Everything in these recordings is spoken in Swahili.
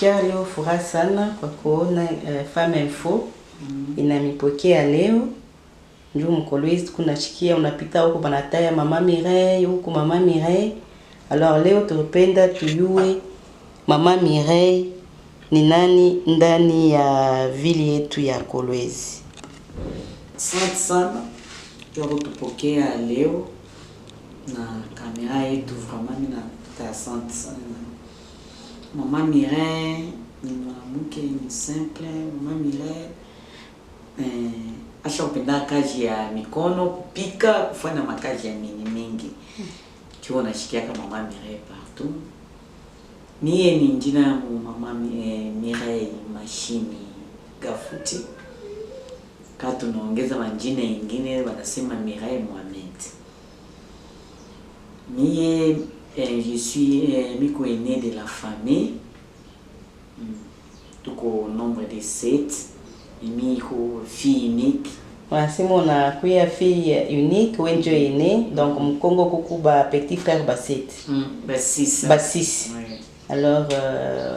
najisikia leo furaha sana kwa kuona Femme Info inanipokea leo. Njoo Mkolwezi kunashikia unapita huko banataya Mama Mireille huko Mama Mireille. Alors leo tupenda tuyue Mama Mireille ni nani ndani ya vili yetu ya Kolwezi. Asante sana kwa kutupokea leo na kamera yetu, vraiment mimi na asante sana. Mama Mireille ni mwanamke ni simple. Mama Mireille ashapenda kazi ya mikono, kupika, kufanya makazi ya mingi. Kio nashikia kama Mama Mireille partout. Mie ni jina ya Mama Mireille Mashini Gafuti. Quand tunaongeza majina ingine wanasema Mireille Mohamed. Mie je suis miko aîné de la famille. Tuko au nombre de 7. Miko fille unique. Wanasema unakuya fille unique wenjo aîné, donc mkongo kukuba petit frère ba 7. Ba 6. Ba 6. Oui. Alors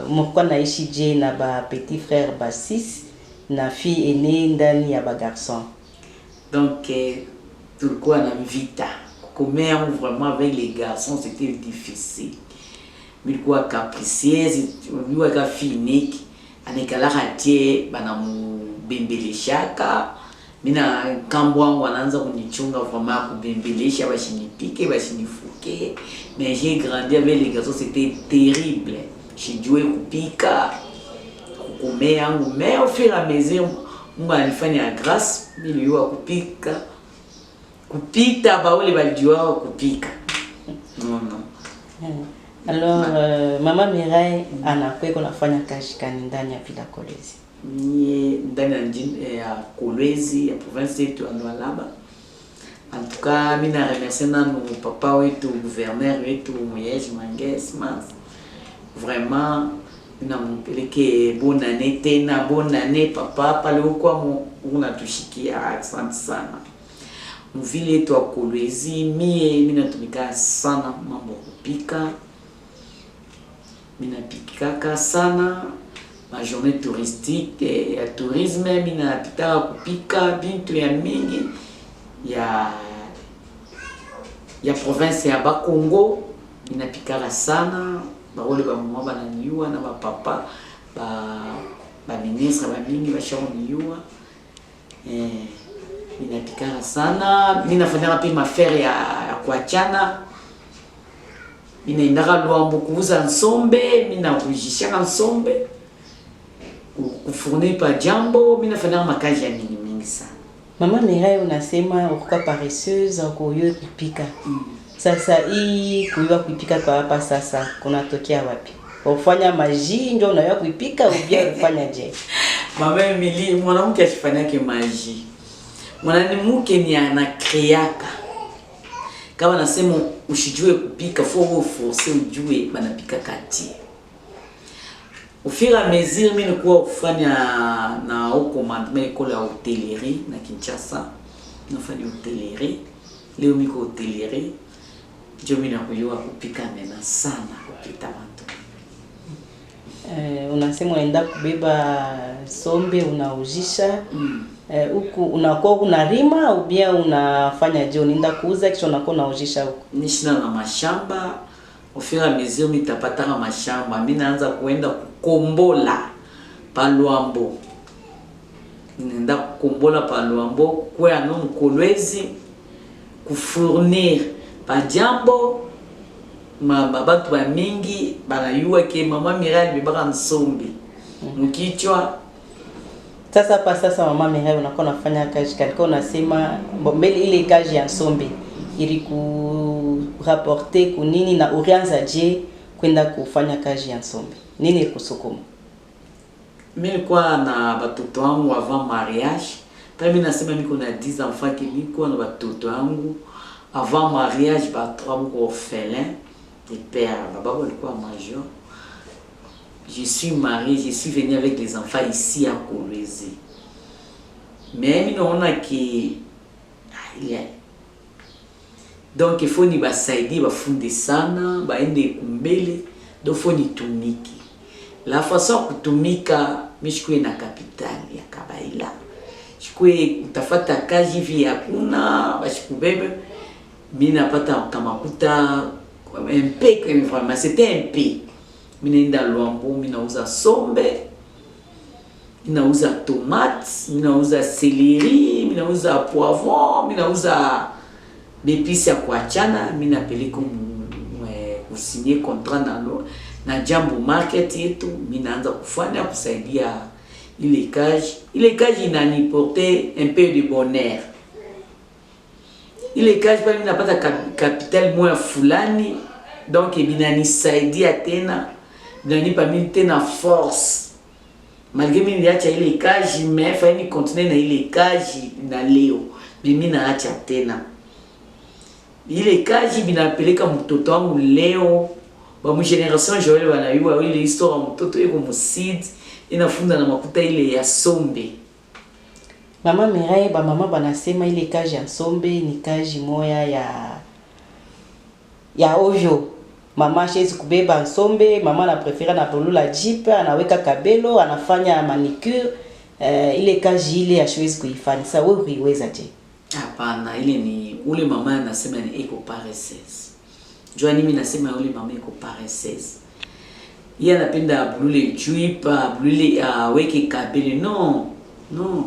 mko naishi je na ba petit frère ba 6 na fille aînée ndani ya ba garçon. Donc tulikuwa na vita. Commer vraiment avec les garçons c'était difficile. Milikuwa capricieuse, niwa ka fille unique, anekala hatie bana mbembeleshaka. Mina kambo wangu anaanza kunichunga vraiment kubembelesha bashinipike bashinifuke. Mais j'ai grandi avec les garçons, c'était terrible. J'ai joué kupika, kukomea yangu, mais au fur et à mesure Mungu alifanya grâce, niliwa kupika. Kupita baole balijua kupika. Non. Alors Mama Mireille anakuwa kunafanya kazi gani ndani ya vila Kolwezi? Ni ndani ya Kolwezi ya province yetu ya Lualaba. En tout cas, mimi na remercier na papa wetu gouverneur wetu Moyej Manges Mas. Vraiment nampeleke bonne année tena, bonne année papa pale huko unatushikia, asante sana. Mvile yetu ya Kolwezi mimi natumika sana mambo kupika. Mimi napikaka sana ma journée touristique ya tourisme, mimi napita kupika bintu ya mingi ya province ya Bakongo. Mimi napikaka sana baole ba mama bananiua na ba papa ba ministre ba mingi bashoniua. Mimi napikaka sana, mimi nafanya pia mafere ya kuachana. Mimi naenda Luambo kuuza nsombe, mimi nakujishaka nsombe kufournir pa jambo, mimi nafanya makazi ya mingi sana. Mama Mireille unasema ukuka paresseuse kuyo kupika. Sasa hii kuiwa kupika kwa hapa sasa kunatokea wapi? Ufanya maji ndio unayua kupika au bien ufanya je? Mama Emily mwanamke asifanyake maji. Mwanamke ni anakreaka. Kama nasema usijue kupika, faut forcer ujue banapika kati. Au fur et à mesure mimi nilikuwa kufanya na huko mandme école ya hôtellerie na Kinshasa. Nafanya hôtellerie. Leo miko hôtellerie. Ndio mimi nakujua kupika nena sana kupita watu. Unasema unaenda kubeba sombe unaujisha. Huku unakuwa unarima au bia unafanya je, unaenda kuuza kisha unakuwa unaujisha huko? Nishina na mashamba. Au fur et à mesure mitapata na mashamba, mimi naanza kuenda kukombola pa Luambo. Nenda kukombola pa Luambo kwa no Kolwezi kufournir pa jambo mabatu ba mingi banayua ke Mama Mireille bibaka nsombi mkichwa. Sasa pa sasa Mama Mireille unakuwa unafanya kazi kaliko unasema mbele ile kazi ya nsombi ili ku rapporter kunini na urianza je kwenda kufanya kazi ya nsombi nini kusukuma? Mimi nilikuwa na batoto wangu avant mariage. Mimi nasema niko na 10 enfants qui niko na batoto wangu avant mariage, ba 3 mko orphelin de père. Baba walikuwa major. Je suis marié, je suis venu avec des enfants ici à Kolwezi. Mais mimi naona ki donc il faut ni basaidi bafunde sana baende kumbele do faut ni tumiki. la façon kutumika mishikwe na kapitali ya Kabaila chikwe utafata kazi hivi hakuna bashikubebe mimi napata kamakuta MP vraiment c'était MP mimi nenda Luambo mimi nauza sombe mimi nauza tomate mimi nauza céleri mimi nauza poivron mimi nauza d'épices ya kuachana mimi napeleka kusigner contrat na Jambo Market yetu mimi naanza kufanya kusaidia ile kazi inaniporter un peu de bonheur. Ile kazi pale napata capital moya fulani donc binanisaidia tena binanipa mimi tena force malgré mimi niliacha ile kazi mais fanya ni continuer na ile kazi na leo mimi naacha tena ile kazi binapeleka mtoto wangu leo ba mu generation Joel wanayua ile histoire mtoto yuko musidi inafunza na makuta ile ya sombe. Mama Mireille ba mama banasema ile kazi ya sombe ni kazi moya ya ovyo. Mama shezi kubeba nsombe, mama na prefera na polula jeep, anaweka kabelo, anafanya manicure, ile kazi ile hashwezi kuifanya. Sasa wewe uiweza je? Hapana, ile ni ule mama anasema ni iko paresseuse. Jua mimi nasema ule mama iko paresseuse. Yeye anapenda brûler juipa, brûler weke kabelo. Non.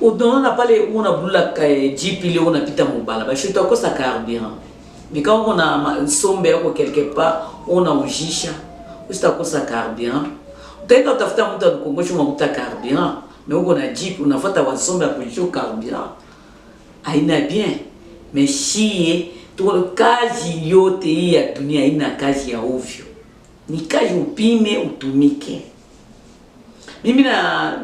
Unaona pale una brûla jeep ile unapita mubala, bashi utakosa carburant. Mais quand on a sombe yako quelque part, on a ujisha, usitakosa carburant. Utaenda utafuta mtu akukongosha mafuta carburant, mais uko na jeep unafuata wasombe ya kujisha carburant. Haina bien. Mais shie tu kazi yote hii ya dunia haina kazi ya ovyo. Ni kazi upime utumike. Mimi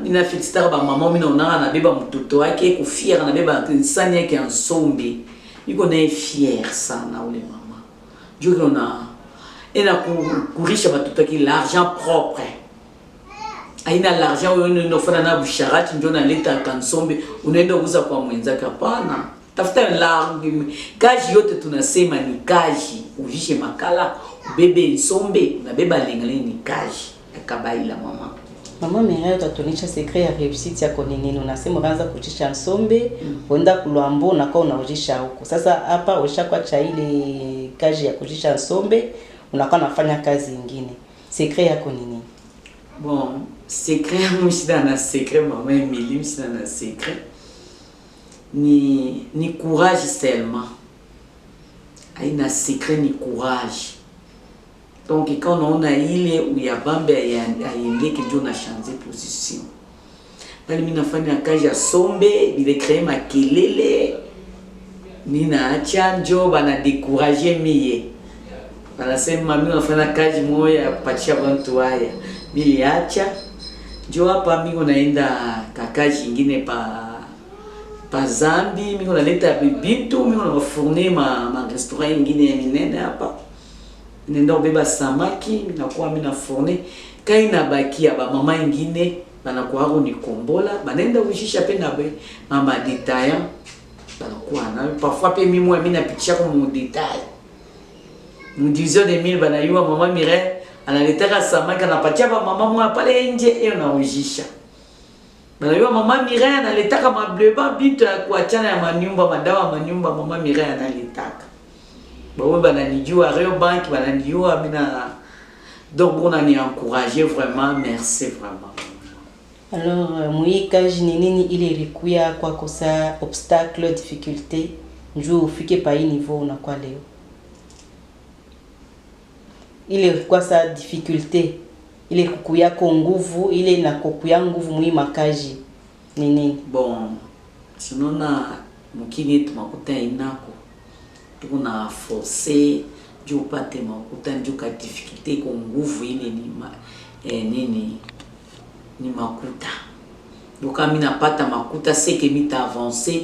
nina fixita ba mama mimi naona anabeba mtoto wake kufia anabeba sani yake ansombe. Niko na fier sana ule mama. Dieu ena kurisha batoto wake l'argent propre. Aina l'argent unofana na busharati ndio naleta kansombe unaenda kuuza kwa mwenzake hapana. Tafuta langi kazi yote tunasema ni kazi ujishe makala ubebe nsombe na beba lengale ni kazi ya Kabaila mama. Mama Mireille utatuonyesha secret ya réussite yako ni nini? Unasema unaanza kuchisha nsombe, uenda Luambo na kwa unaujisha huko. Sasa hapa ushakuwa cha ile kazi ya kujisha nsombe, unakuwa nafanya kazi nyingine. Secret yako ni nini? Bon, secret mshida na secret mama Emily mshida na secret. Ni courage seulement. Aina secret ni courage. Donc quand on a ile uyabambe aende kijo na changer position. Bali mimi nafanya kazi ya sombe, ile créer makelele. Nina acha njo bana décourager mie. Wanasema mimi nafanya kazi moja ya kupatia watu haya. Mimi acha njo hapa mimi naenda kazi nyingine pa Zambi, mimi naleta bibitu, mimi nafournir ma restaurant nyingine ya minene hapa. Nenda beba samaki nakuwa mimi na fourne kai na bakia ba mama ingine banakuwa ni kombola banenda ujisha pe na mama detaya banakuwa na parfois pe mimi napitisha kwa mu detail mu division de 1000 banayua mama Mireille analetaka samaki anapatia ba mama mwa pale nje na ujisha banayua mama Mireille analetaka mableba bitu ya kuachana ya manyumba madawa manyumba mama Mireille analetaka bawe bananijua Rio Bank bananijua mina donc on a encouragé vraiment merci vraiment. Alors muikaji ni nini ile ilikuya kwa kosa obstacle difficulté njoo ufike pa hii niveau unakuwa leo? Ile kwa sa difficulté ile kukuya kwa nguvu ile na kukuya nguvu muima kaji ni nini? Bon sinona mukini tumakuta inako tuna forcer juu pate makuta njoo ka difficulté kwa nguvu ile ni makuta. Donc mimi napata makuta c'est que mita avancer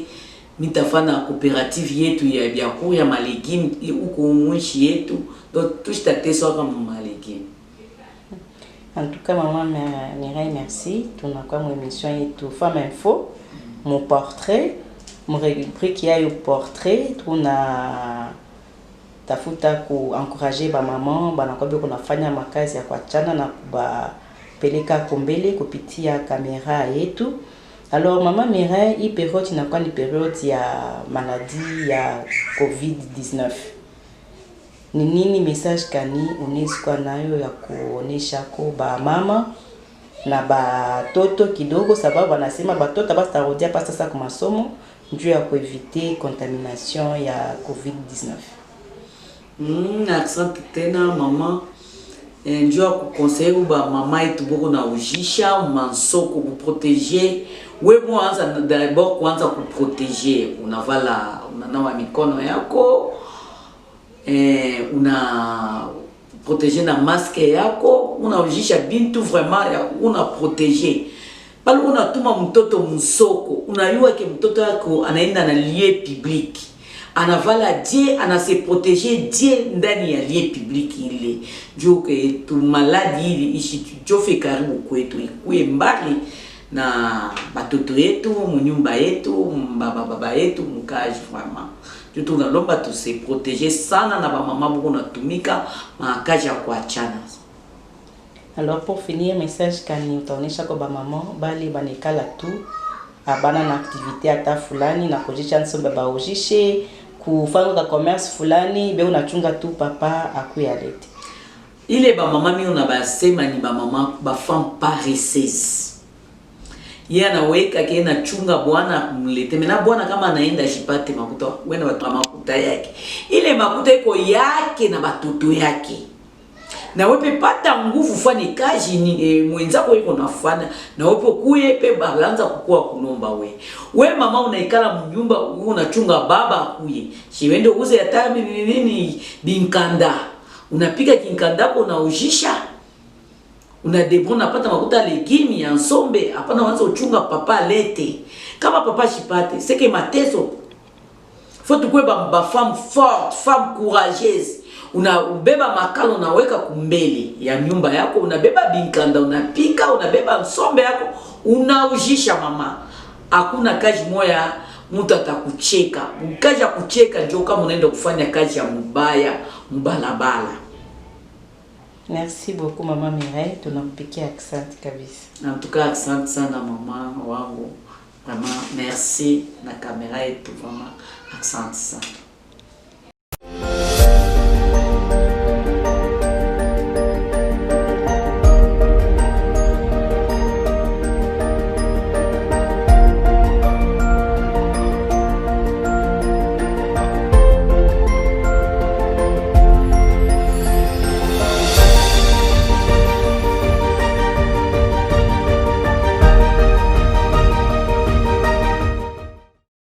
mitafana coopérative yetu ya biaku ya malegime uko mwishi yetu donc tout stateso kama malegime. En tout cas maman Mireille merci tunakuwa mu émission yetu Femme Info mon portrait mon rubrique ya yo portrait tafuta kuencourager ba maman banakwambia kunafanya makazi ya kuachana na kubapeleka kombele kupitia kamera yetu. Alors Mama Mireille, hii periode inakuwa ni periode ya maladie ya COVID-19. Ni nini message kani unaweza nayo ya kuonesha ko ba mama na batoto kidogo, sababu wanasema batoto basi tarudia pa sasa kwa masomo njoo ya kueviter contamination ya COVID-19. Asante tena mama. Njoo ya kukonseil ba mama yetu boko na ujisha mansoko kuproteger. Wewe mwanza d'abord kwanza kuproteger, unavala unanawa mikono yako, una protéger na masque yako, unaujisha bintu vraiment ya una protéger. Pale unatuma mtoto msoko, unayua ke mtoto yako anaenda na lieu public, anavala die, anase protéger die ndani ya lieu public ile. Juu ke tu maladi ile ishi jofe karibu kwetu, ikuwe mbali na batoto yetu, munyumba yetu, baba yetu, mukaji vraiment. Juu tunalomba tuse protéger sana na ba mama boko natumika makaji ya kuachana. Alors pour finir, message kani utaonesha kwa ba maman bali banekala tu abana na activité ata fulani na kujisha nsombe baojishe kufanya ka commerce fulani be unachunga tu papa akuyalete. Ile ba mama mi unabasema ni ba mama ba femme paresseuse. Yeye anaweka kiena chunga bwana mlete. Mena bwana kama anaenda jipate makuta, wewe watu makuta yake. Ile makuta iko yake na batoto yake. Na wewe pata nguvu fani kazi ni mwenzako yuko nafanya na wewe kuye pe baanza kukua kunomba we. We mama unaikala mnyumba unachunga baba kuye. Siwende uze hata nini binkanda. Unapika kinkandako na ujisha. Una debro napata makuta legimi ya nsombe, hapana wanza uchunga papa lete. Kama papa shipate, seke mateso. Faut tukwe ba femme forte, femme courageuse. Unabeba makalo unaweka kumbele ya nyumba yako, unabeba binkanda, unapika, unabeba nsombe yako, unaujisha mama. Hakuna kazi moya mtu atakucheka. Kazi ya kucheka ndio kama unaenda kufanya kazi ya mbaya, mbalabala. Merci beaucoup Mama Mireille, tunakupikia asante kabisa. En tout cas, asante sana mama wangu. Vraiment merci na kamera yetu vraiment asante sana.